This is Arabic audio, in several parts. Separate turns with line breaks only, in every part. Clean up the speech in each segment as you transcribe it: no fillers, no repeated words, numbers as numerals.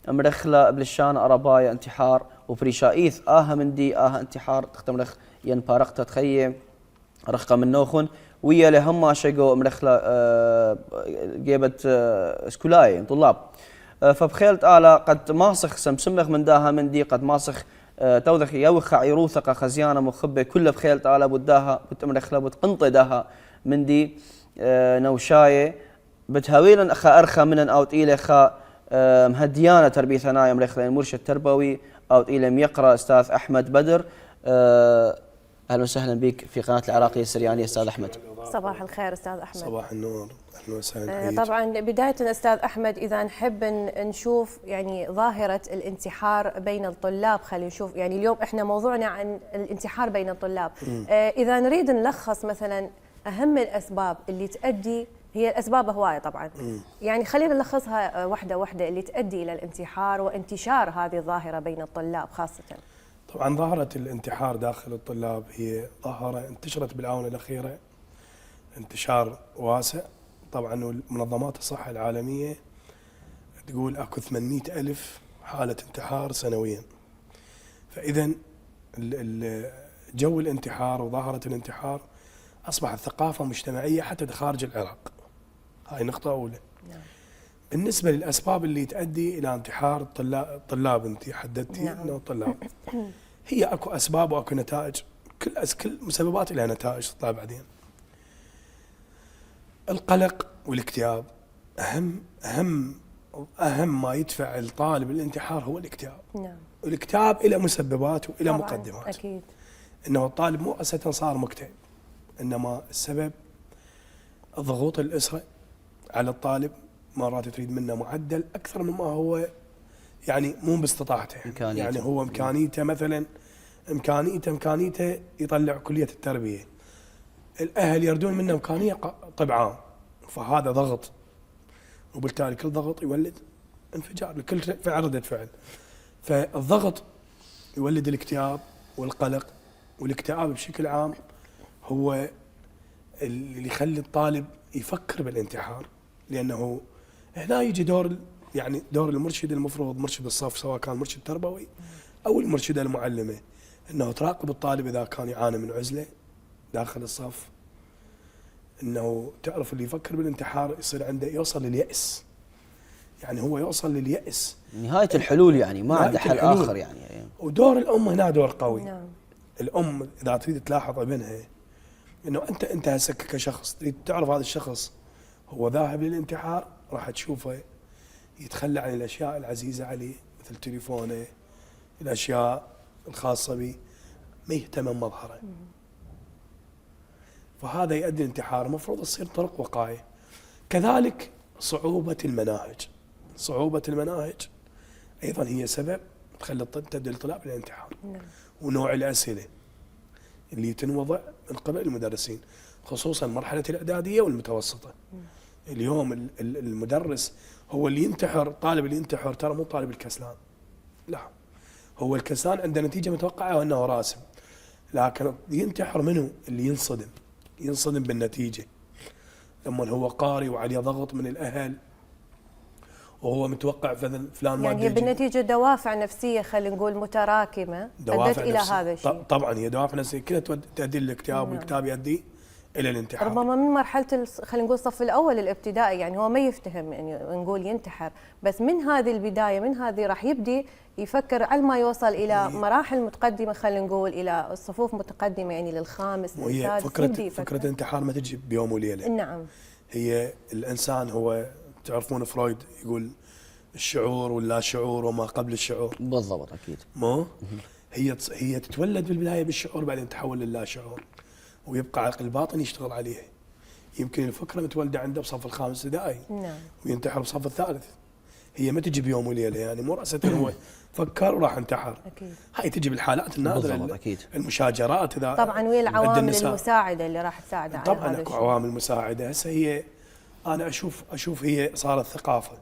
مرخلة بلشان أربايا انتحار وبريشايث مندي انتحار تختمرخ ين بارقتا تخيم رخا من نوخن ويا لهم شقو مرخلة جيبت سكولاي طلاب فبخيلت قد ماسخ سمسمخ من داها مندي قد ماسخ توذخ يوخ عيروثق خزيانة مخبة كل بخيلت بداها بتمرخلة بتقنطي داها مندي نوشاية بتهويلا أخا أرخى من أو تقيل أخا مهديانة تربية ثنايا مرخلة المرشد التربوي أو تقيل يقرأ أستاذ أحمد بدر. أهلا وسهلا بك في قناة العراقية السريانية أستاذ أحمد.
صباح الخير أستاذ أحمد.
صباح النور، أهلا وسهلا.
طبعا بداية أستاذ أحمد إذا نحب نشوف يعني ظاهرة الانتحار بين الطلاب، خلينا نشوف يعني اليوم إحنا موضوعنا عن الانتحار بين الطلاب. إذا نريد نلخص مثلا أهم الأسباب اللي تؤدي، هي الأسباب هواية طبعا، يعني خلينا نلخصها واحدة واحدة اللي تؤدي إلى الانتحار وانتشار هذه الظاهرة بين الطلاب خاصة.
طبعا ظاهرة الانتحار داخل الطلاب هي ظاهرة انتشرت بالآونة الأخيرة انتشار واسع. طبعا منظمات الصحة العالمية تقول اكو 800 ألف حالة انتحار سنويا. فإذا جو الانتحار وظاهرة الانتحار أصبحت ثقافة مجتمعية حتى خارج العراق. هاي نقطة أولى. بالنسبة للأسباب اللي تؤدي إلى انتحار الطلاب أنت حددتي أنه الطلاب هي أكو أسباب وأكو نتائج، كل مسببات لها نتائج تطلع بعدين. القلق والاكتئاب أهم ما يدفع الطالب الانتحار هو الاكتئاب. الاكتئاب إلى مسببات وإلى مقدمات.
أكيد.
إنه الطالب مو أساسا صار مكتئب، إنما السبب ضغوط الأسرة على الطالب، مرات تريد منه معدل أكثر مما هو يعني مو باستطاعته. يعني هو إمكانيته مثلا إمكانيته يطلع كلية التربية، الأهل يردون منه إمكانية طب عام، فهذا ضغط، وبالتالي كل ضغط يولد انفجار لكل فعل ردة فعل. فالضغط يولد الاكتئاب والقلق، والاكتئاب بشكل عام هو اللي يخلي الطالب يفكر بالانتحار. لأنه هنا يجي دور المرشد، المفروض مرشد الصف سواء كان مرشد تربوي أو المرشدة المعلمة، أنه تراقب الطالب إذا كان يعاني من عزلة داخل الصف، أنه تعرف اللي يفكر بالانتحار يصير عنده يوصل لليأس، يعني هو يوصل لليأس
نهاية الحلول، يعني ما عنده حل آخر يعني.
ودور الأم هنا دور قوي. الأم إذا تريد تلاحظ ابنها أنه أنت هسه كشخص تريد تعرف هذا الشخص هو ذاهب للانتحار، راح تشوفه يتخلى عن الأشياء العزيزة عليه مثل تليفونه، الأشياء الخاصة به، ما يهتم بمظهره. فهذا يؤدي الانتحار. مفروض تصير طرق وقاية. كذلك صعوبة المناهج أيضا هي سبب تؤدي الطلاب للانتحار. ونوع الأسئلة اللي تنوضع من قبل المدرسين، خصوصا مرحلة الإعدادية والمتوسطة. اليوم المدرس هو اللي ينتحر، الطالب اللي ينتحر ترى مو طالب الكسلان، لا، هو الكسلان عنده نتيجة متوقعة وأنه راسم، لكن ينتحر منه اللي ينصدم بالنتيجة لما هو قاري وعليه ضغط من الأهل وهو متوقع فلان
يعني هي بالنتيجة دوافع نفسية خلينا نقول متراكمة أدت إلى هذا الشيء.
طبعا هي دوافع نفسية كلها تؤدي للاكتئاب، والاكتئاب يؤدي إلى الانتحار.
ربما من مرحلة خلينا نقول الصف الأول الابتدائي، يعني هو ما يفتهم يعني نقول ينتحر، بس من هذه البداية من هذه راح يبدي يفكر على ما يوصل إلى مراحل متقدمة، خلينا نقول إلى الصفوف متقدمة، يعني للخامس للسادس.
فكرة الانتحار ما تجي بيوم وليلة.
نعم. هي
الإنسان هو تعرفون فرويد يقول الشعور واللا شعور وما قبل الشعور.
بالضبط أكيد.
مو هي تتولد بالبداية بالشعور، بعدين تحول للا شعور، ويبقى عقل الباطن يشتغل عليها. يمكن الفكرة متولدة عنده بصف الخامس ابتدائي،
نعم،
وينتحر بصف الثالث. هي ما تجي بيوم وليلة، يعني مو رأسة هو فكر وراح انتحر.
أكيد.
هاي تجي بالحالات النادرة،
أكيد.
المشاجرات إذا
طبعا، وهي العوامل المساعدة اللي راح تساعد على
طبعا
هذا
اكو
الشيء.
عوامل مساعدة. هسه هي أنا أشوف هي صارت ثقافة،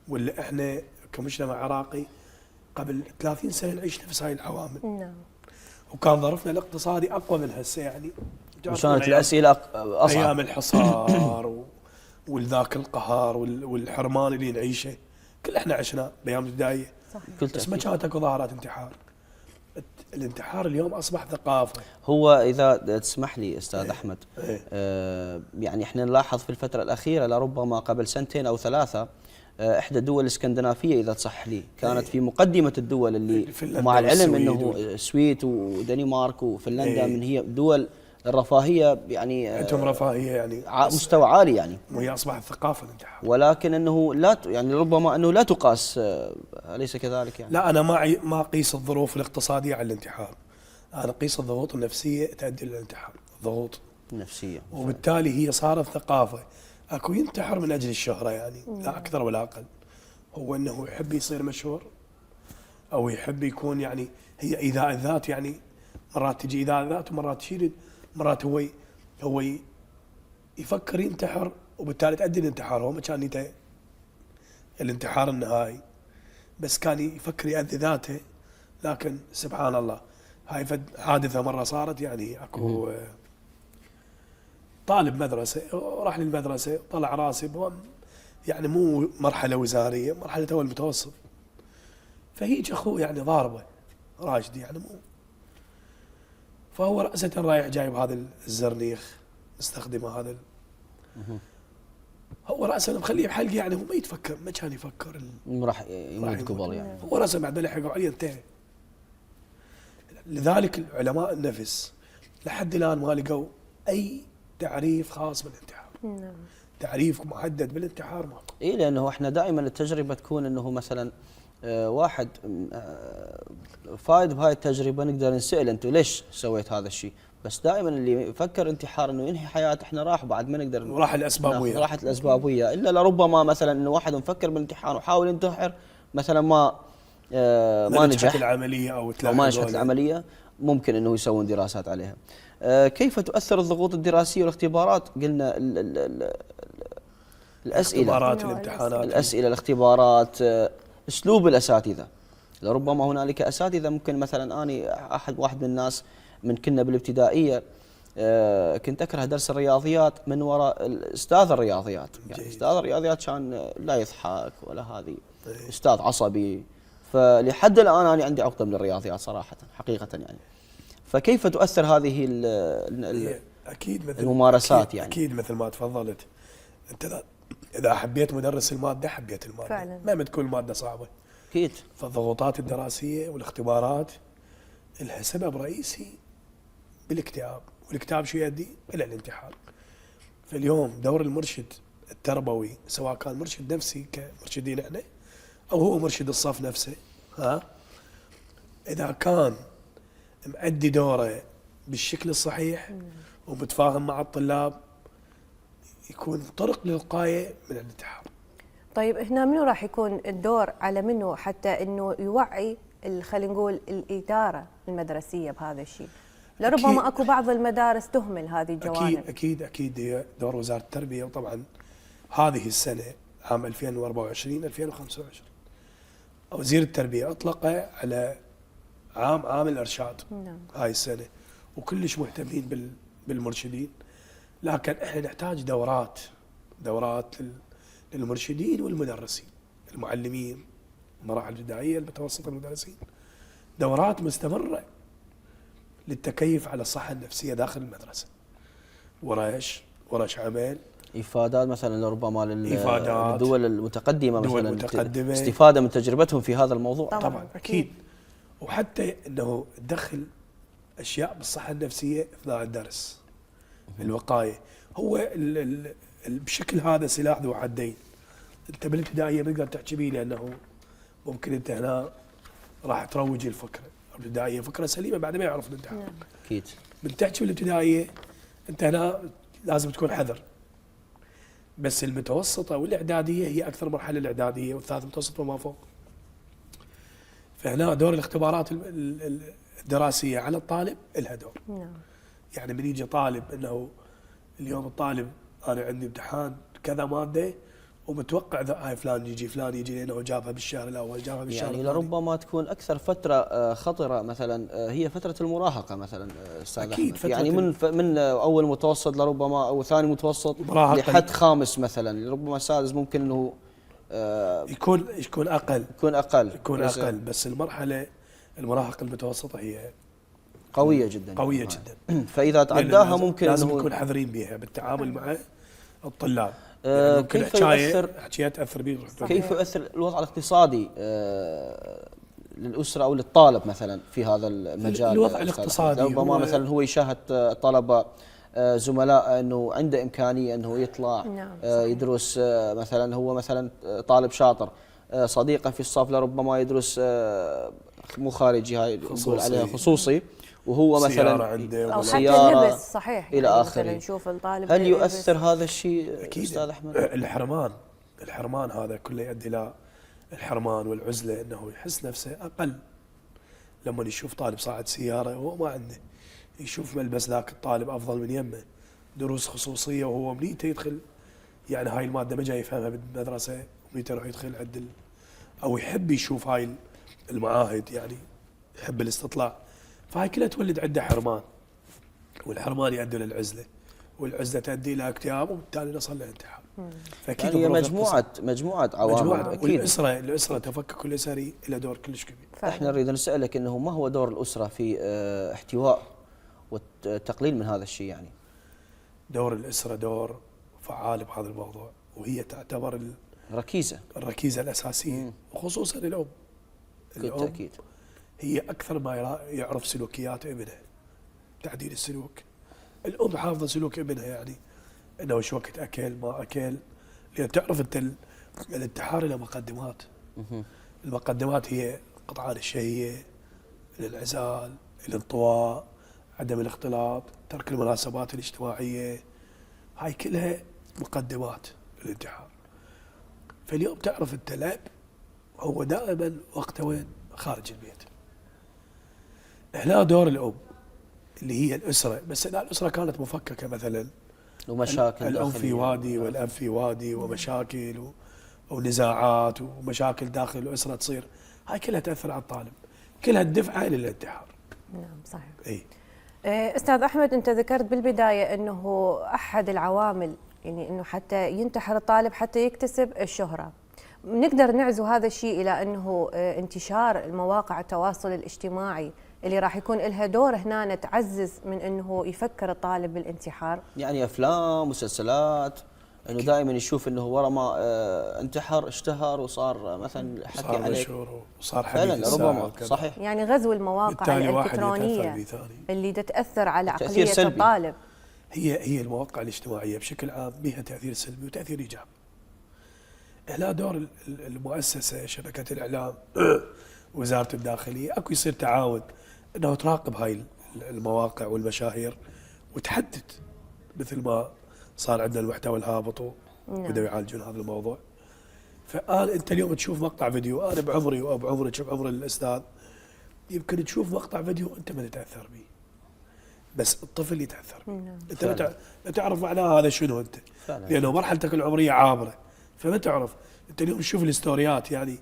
واللي إحنا كمجتمع عراقي قبل 30 سنة نعيش نفس هاي العوامل.
نعم.
وكان ظرفنا الاقتصادي أقوى من هسه، يعني
وكانت الأسئلة أصعب.
أيام الحصار والذاك القهر والحرمان اللي نعيشه كل احنا عشنا بايام الابتدائيه،
كل
بس ما
تأكيد.
كانت اكو ظاهرات انتحار. الانتحار اليوم اصبح ثقافه.
هو اذا تسمح لي استاذ احمد،
إيه.
يعني احنا نلاحظ في الفتره الاخيره لربما قبل سنتين او ثلاثه، احدى الدول الاسكندنافيه اذا تصح لي كانت في مقدمه الدول اللي،
فنلندا
مع العلم
والسويد
انه السويد ودنمارك وفنلندا
إيه.
من هي دول الرفاهيه يعني
عندهم رفاهيه يعني،
مستوى عالي يعني،
وهي اصبحت ثقافه الانتحار.
ولكن انه لا يعني ربما انه لا تقاس، اليس كذلك يعني؟
لا، انا ما اقيس الظروف الاقتصاديه على الانتحار، انا اقيس الضغوط النفسيه تؤدي للانتحار، الضغوط
نفسيه.
وبالتالي هي صارت ثقافه. اكو ينتحر من اجل الشهره يعني، لا اكثر ولا اقل. هو انه يحب يصير مشهور، او يحب يكون يعني، هي ايذاء الذات يعني، مرات تجي ايذاء الذات ومرات تشيل، مرات هو يفكر ينتحر وبالتالي تؤدي الانتحار. هو ما كان نيته الانتحار النهائي، بس كان يفكر يأذي ذاته. لكن سبحان الله، هاي حادثه مره صارت يعني، اكو طالب مدرسه راح للمدرسه طلع راسب، هو يعني مو مرحله وزاريه، مرحله اول المتوسط، فهيج اخوه يعني ضاربه راشد يعني مو، فهو رأسة رايح جايب هذا الزرنيخ مستخدمه هذا هو رأسا مخليه بحلقه يعني، هو ما يتفكر، ما كان يفكر
راح يموت قبل يعني.
هو رأسا بعد ما لحقوا عليه انتهى. لذلك علماء النفس لحد الان ما لقوا اي تعريف خاص بالانتحار.
نعم.
تعريف محدد بالانتحار ماكو.
اي لانه احنا دائما التجربه تكون انه مثلا واحد فايد بهاي التجربه نقدر نسال انتم ليش سويت هذا الشيء، بس دائما اللي يفكر انتحار انه ينهي حياته احنا راح بعد ما نقدر،
وراح الاسباب وياه،
راحت الاسباب وياه، الا لربما مثلا انه واحد مفكر بالانتحار وحاول ينتحر مثلا ما نجح
العمليه او
ما نجحت العمليه، ممكن انه يسوون دراسات عليها. كيف تؤثر الضغوط الدراسيه والاختبارات؟ قلنا الاسئله،
اختبارات الامتحانات،
الاسئله الاختبارات، اسلوب الاساتذه. لربما هنالك اساتذه ممكن مثلا اني واحد من الناس من كنا بالابتدائيه كنت اكره درس الرياضيات من وراء استاذ الرياضيات، يعني استاذ الرياضيات كان لا يضحك ولا هذه، استاذ عصبي، فلحد الان انا عندي عقده من الرياضيات صراحه حقيقه يعني. فكيف تؤثر هذه
اكيد مثل
الممارسات
أكيد
يعني؟
اكيد مثل ما تفضلت انت، اذا حبيت مدرس الماده حبيت الماده
فعلا.
ما تكون الماده صعبه.
اكيد.
فالضغوطات الدراسيه والاختبارات لها سبب رئيسي بالاكتئاب، والاكتئاب شو يؤدي؟ الى الانتحار. فاليوم دور المرشد التربوي، سواء كان مرشد نفسي كمرشدين احنا او هو مرشد الصف نفسه، اذا كان مؤدي دوره بالشكل الصحيح ومتفاهم مع الطلاب، يكون طرق للوقايه من الانتحار.
طيب هنا منو راح يكون الدور على منو حتى انه يوعي خلينا نقول الاداره المدرسيه بهذا الشيء؟ لربما اكو بعض المدارس تهمل هذه الجوانب.
اكيد هي دور وزاره التربيه. وطبعا هذه السنه عام 2024 2025 وزير التربيه اطلق على عام الارشاد.
نعم.
هاي السنه وكلش مهتمين بالمرشدين، لكن احنا نحتاج دورات للمرشدين والمدرسين، المعلمين، المراحل الابتدائيه، المتوسطه، المدرسين، دورات مستمره للتكيف على الصحه النفسيه داخل المدرسه، ورش عمل،
افادات مثلا ربما
إفادات
للدول المتقدمه،
دول
مثلا
متقدمة،
استفاده من تجربتهم في هذا الموضوع.
طبعا اكيد. وحتى انه تدخل اشياء بالصحه النفسيه اثناء الدرس، الوقايه. هو بشكل هذا سلاح ذو حدين. انت بالابتدائيه ما تقدر تحكي به، لانه ممكن انت هنا راح تروج الفكره الابتدائيه، فكره سليمه بعد ما يعرف الامتحان.
اكيد.
من تحكي بالابتدائيه انت هنا لازم تكون حذر. بس المتوسطه والاعداديه هي اكثر مرحله، الاعداديه والثالث متوسط وما فوق. فهنا دور الاختبارات الدراسيه على الطالب لها دور.
نعم.
يعني من يجي طالب انه اليوم الطالب انا عندي امتحان كذا ماده ومتوقع هاي فلان يجي لانه جابها بالشهر الاول، جابها بالشهر
يعني
الثاني.
لربما تكون اكثر فتره خطره مثلا هي فتره المراهقه مثلا استاذ
أكيد
احمد، يعني من اول متوسط لربما او ثاني متوسط
مراهقة
لحد خامس مثلا، ربما سادس ممكن انه
يكون اقل. يكون
بس
اقل، بس المراهقه المتوسطه هي
قوية جدا.
قويه جدا.
فإذا تعداها ممكن
لازم
أنه
نكون حذرين بها بالتعامل مع الطلاب.
كيف يؤثر
حكايه تاثر به.
كيف يؤثر الوضع الاقتصادي للأسرة أو للطالب مثلا في هذا المجال؟
الوضع الاقتصادي
ربما مثلا هو يشاهد طلبة زملاء أنه عنده إمكانية أنه يطلع يدرس، مثلا هو مثلا طالب شاطر، صديقه في الصف لربما يدرس مو خارجي، هاي نقول عليها خصوصي، وهو مثلا
عنده
أو
سيارة
حتى اللبس صحيح
إلى
يعني
آخره.
مثلا نشوف الطالب
هل يؤثر هذا الشيء
أكيد.
أستاذ أحمد؟
الحرمان هذا كله يؤدي إلى الحرمان والعزلة، أنه يحس نفسه أقل لما يشوف طالب صاعد سيارة وهو ما عنده، يشوف ملبس ذاك الطالب أفضل من يمه، دروس خصوصية وهو منيته يدخل يعني هاي المادة ما جاي يفهمها بالمدرسة، منيته يروح يدخل عند أو يحب يشوف هاي المعاهد، يعني يحب الاستطلاع، فهاي كلها تولد عنده حرمان، والحرمان يؤدي للعزلة، والعزلة تؤدي إلى اكتئاب، وبالتالي نصل للانتحار.
فأكيد يعني مجموعة عوامل. أكيد.
والأسرة تفكك الأسري له دور كلش كبير.
احنا نريد نسألك انه ما هو دور الأسرة في احتواء والتقليل من هذا الشيء؟ يعني
دور الأسرة دور فعال بهذا الموضوع، وهي تعتبر الركيزة الأساسية، وخصوصا الأم.
بالتأكيد
هي أكثر ما يعرف سلوكيات ابنها، تعديل السلوك. الأم حافظة سلوك ابنها، يعني أنه وش وقت أكل ما أكل، لأن تعرف أنت الانتحار له مقدمات. المقدمات هي قطعان الشهية، الانعزال، الانطواء، عدم الاختلاط، ترك المناسبات الاجتماعية، هاي كلها مقدمات الانتحار. فاليوم تعرف أنت الأب هو دائما وقته وين؟ خارج البيت. هنا دور الأم اللي هي الأسرة، بس إن الأسرة كانت مفككة مثلا،
ومشاكل
الأم في وادي والأب في وادي، ومشاكل ونزاعات ومشاكل داخل الأسرة تصير، هاي كلها تأثر على الطالب، كلها الدفعة للانتحار.
نعم صحيح.
أي.
أستاذ أحمد، أنت ذكرت بالبداية أنه أحد العوامل يعني أنه حتى ينتحر الطالب حتى يكتسب الشهرة. نقدر نعزو هذا الشيء إلى أنه انتشار المواقع التواصل الاجتماعي اللي راح يكون لها دور هنا تعزز من أنه يفكر الطالب بالانتحار؟
يعني أفلام مسلسلات، انه دائما يشوف انه ورا ما انتحر اشتهر وصار مثلا حكي عليه،
صار مشهور وصار حديث
فعلا ربما صحيح.
يعني غزو المواقع الالكترونيه اللي تتاثر على عقليه الطالب.
هي المواقع الاجتماعيه بشكل عام بها تاثير سلبي وتاثير ايجابي. لا دور المؤسسه، شبكه الاعلام، وزاره الداخليه، اكو يصير تعاون انه تراقب هاي المواقع والمشاهير وتحدد، مثل ما صار عندنا المحتوى الهابط وبدأوا يعالجون هذا الموضوع. فقال انت اليوم تشوف مقطع فيديو، انا بعمري وبعمرك بعمر الاستاذ يمكن تشوف مقطع فيديو انت ما تتاثر به، بس الطفل يتاثر. انت لا تعرف معناه هذا شنو انت، لانه مرحلتك العمريه عابره، فما تعرف. انت اليوم تشوف الاستوريات، يعني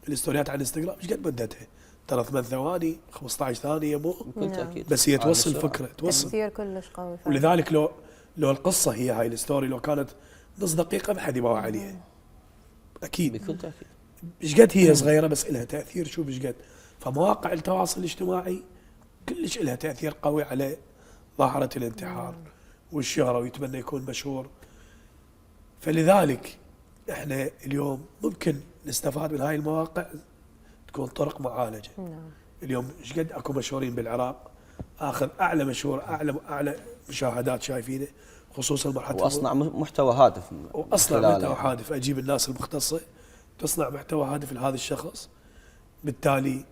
الاستوريات على الانستغرام ايش قد مدتها؟ ترى 8 ثواني 15 ثانيه، مو بس هي توصل فكره، توصل
تاثير كلش قوي.
ولذلك لو القصه هي هاي الستوري لو كانت نص دقيقه ما حد يبغى عليها اكيد
بكل تاكيد.
ايش قد هي صغيره بس لها تاثير، شوف ايش قد. فمواقع التواصل الاجتماعي كلش لها تاثير قوي على ظاهره الانتحار والشهره، ويتمنى يكون مشهور. فلذلك احنا اليوم ممكن نستفاد من هاي المواقع، تكون طرق معالجه. اليوم ايش قد اكو مشهورين بالعراق، اخذ اعلى مشهور، اعلى مشاهدات شايفينه، خصوصا مرحله
واصنع محتوى هادف،
واصنع محتوى هادف، اجيب الناس المختصه تصنع محتوى هادف لهذا الشخص. بالتالي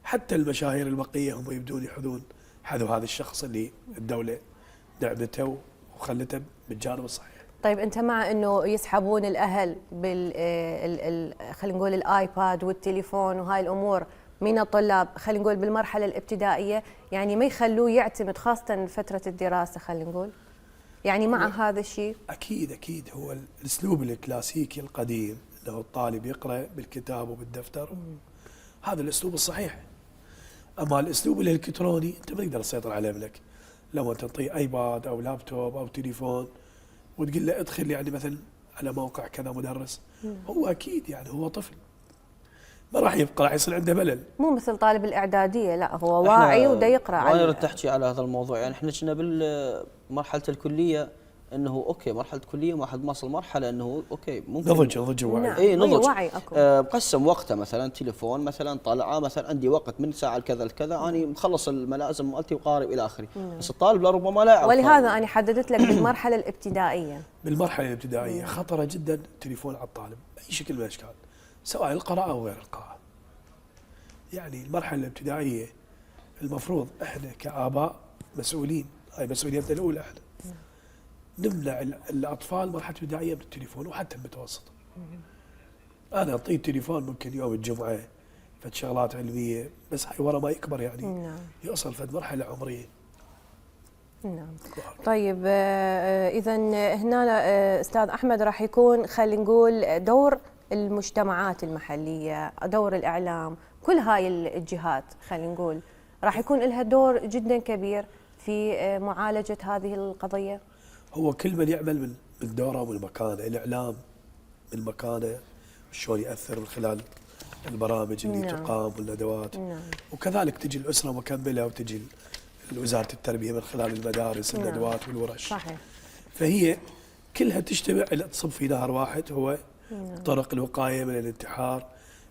حتى المشاهير البقيه هم يبدون يحذون حذو هذا الشخص اللي الدوله دعمته وخلته بالجانب الصحيح.
طيب انت مع انه يسحبون الاهل بال خلينا نقول الايباد والتليفون وهاي الامور من الطلاب، خلينا نقول بالمرحله الابتدائيه، يعني ما يخلوه يعتمد خاصه فتره الدراسه، خلينا نقول يعني مع هذا الشيء؟
اكيد هو الاسلوب الكلاسيكي القديم انه الطالب يقرا بالكتاب وبالدفتر، هذا الاسلوب الصحيح. اما الاسلوب الالكتروني انت ما تقدر تسيطر عليه ابنك، لما تعطيه ايباد او لابتوب او تليفون وتقول له ادخل يعني مثلا على موقع كذا مدرس، هو اكيد يعني هو طفل ما راح يبقى، راح يصير عنده ملل.
مو مثل طالب الاعداديه، لا هو واعي ودا يقرا
ما نريد تحكي على هذا الموضوع، يعني احنا كنا بالمرحله الكليه انه اوكي مرحله كليه ما حد وصل مرحله انه اوكي ممكن
نضج ووعي.
نعم.
اي نضج.
وعي اكو.
بقسم وقته مثلا تليفون مثلا طالعه مثلا عندي وقت من ساعه لكذا لكذا انا مخلص الملازم مالتي وقارب الى اخره. بس الطالب لربما لا يعرف.
ولهذا انا حددت لك بالمرحله الابتدائيه.
بالمرحله الابتدائيه خطره جدا التليفون على الطالب باي شكل من الاشكال، سواء القراءه او غير القراءه. يعني المرحله الابتدائيه المفروض احنا كاباء مسؤولين، هاي مسؤوليتنا الاولى احنا نمنع الاطفال مرحله ابتدائيه من التليفون وحتى المتوسط. انا اعطيه التليفون ممكن يوم الجمعه فد شغلات علميه، بس هاي ورا ما يكبر يعني يوصل فد مرحله عمريه.
نعم. طيب اذا هنا استاذ احمد راح يكون خلينا نقول دور المجتمعات المحليه، دور الاعلام، كل هاي الجهات خلينا نقول راح يكون لها دور جدا كبير في معالجه هذه القضيه.
هو كل من يعمل من دوره ومن مكانه، الاعلام من مكانه شلون ياثر من خلال البرامج اللي تقام والندوات. وكذلك تجي الاسره مكمله وتجي وزاره التربيه من خلال المدارس الندوات والورش.
صحيح.
فهي كلها تجتمع الى تصب في نهر واحد هو طرق الوقايه من الانتحار،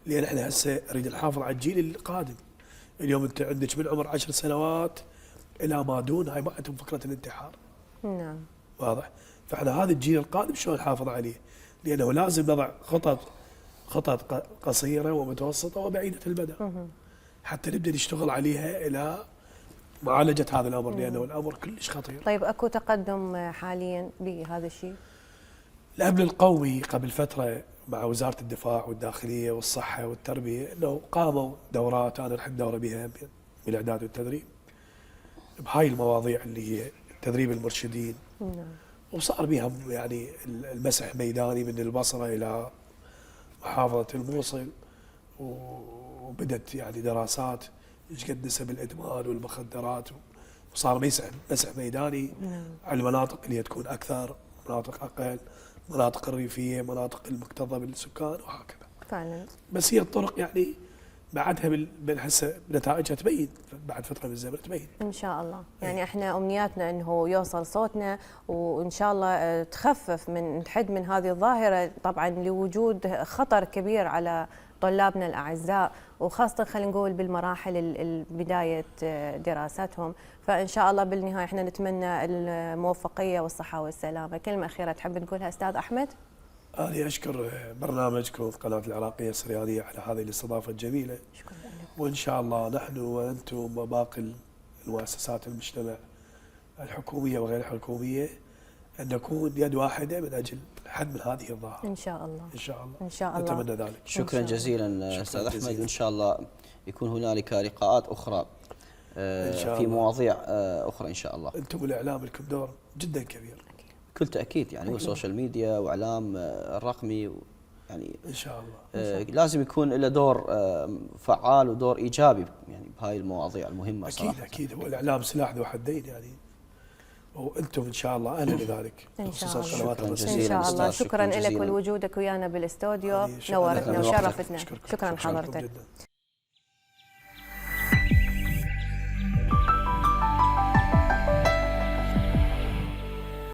لان احنا هسه نريد نحافظ على الجيل القادم. اليوم انت عندك من عمر 10 سنوات الى ما دون هاي ما عندهم فكره الانتحار.
نعم.
واضح؟ فاحنا هذا الجيل القادم شلون نحافظ عليه؟ لانه لازم نضع خطط قصيره ومتوسطه وبعيده المدى حتى نبدا نشتغل عليها الى معالجه هذا الامر، لانه الامر كلش خطير.
طيب اكو تقدم حاليا بهذا الشيء؟
الامن القومي قبل فتره مع وزاره الدفاع والداخليه والصحه والتربيه انه قاموا دورات، انا رحت دوره بها بالاعداد والتدريب بهاي المواضيع اللي هي تدريب المرشدين. وصار بها يعني المسح ميداني من البصره الى محافظه الموصل، وبدت يعني دراسات ايش قد نسب الادمان والمخدرات، وصار مسح ميداني على المناطق اللي تكون اكثر، مناطق اقل، مناطق الريفيه، مناطق المكتظه بالسكان وهكذا.
فعلا.
بس هي الطرق يعني بعدها هسه نتائجها تبين بعد فتره من الزمن تبين
ان شاء الله. يعني احنا امنياتنا انه يوصل صوتنا وان شاء الله تخفف من تحد من هذه الظاهره، طبعا لوجود خطر كبير على طلابنا الاعزاء، وخاصه خلينا نقول بالمراحل بدايه دراستهم. فان شاء الله بالنهايه احنا نتمنى الموفقيه والصحه والسلامه. كلمه اخيره تحب تقولها استاذ احمد؟
أنا أشكر برنامجكم قناة العراقية السريانية على هذه الاستضافة الجميلة.
شكرا لك.
وإن شاء الله نحن وأنتم وباقي المؤسسات المجتمع الحكومية وغير الحكومية أن نكون يد واحدة من أجل الحد من هذه الظاهرة.
إن شاء الله.
إن شاء الله.
إن شاء الله.
نتمنى ذلك.
شكرا جزيلا أستاذ أحمد، وإن شاء الله يكون هنالك لقاءات أخرى في مواضيع أخرى إن شاء الله.
أنتم الإعلام لكم دور جدا كبير.
بكل تأكيد يعني والسوشيال ميديا وإعلام الرقمي يعني
إن شاء الله
لازم يكون له دور فعال ودور إيجابي يعني بهاي المواضيع المهمة صراحة.
أكيد هو الإعلام سلاح ذو حدين يعني، وأنتم إن شاء الله أهلا لذلك.
إن شاء الله.
شكرا جزيلا.
إن شاء الله. شكرا لك ولوجودك ويانا بالاستوديو، نورتنا وشرفتنا. شكرا حضرتك.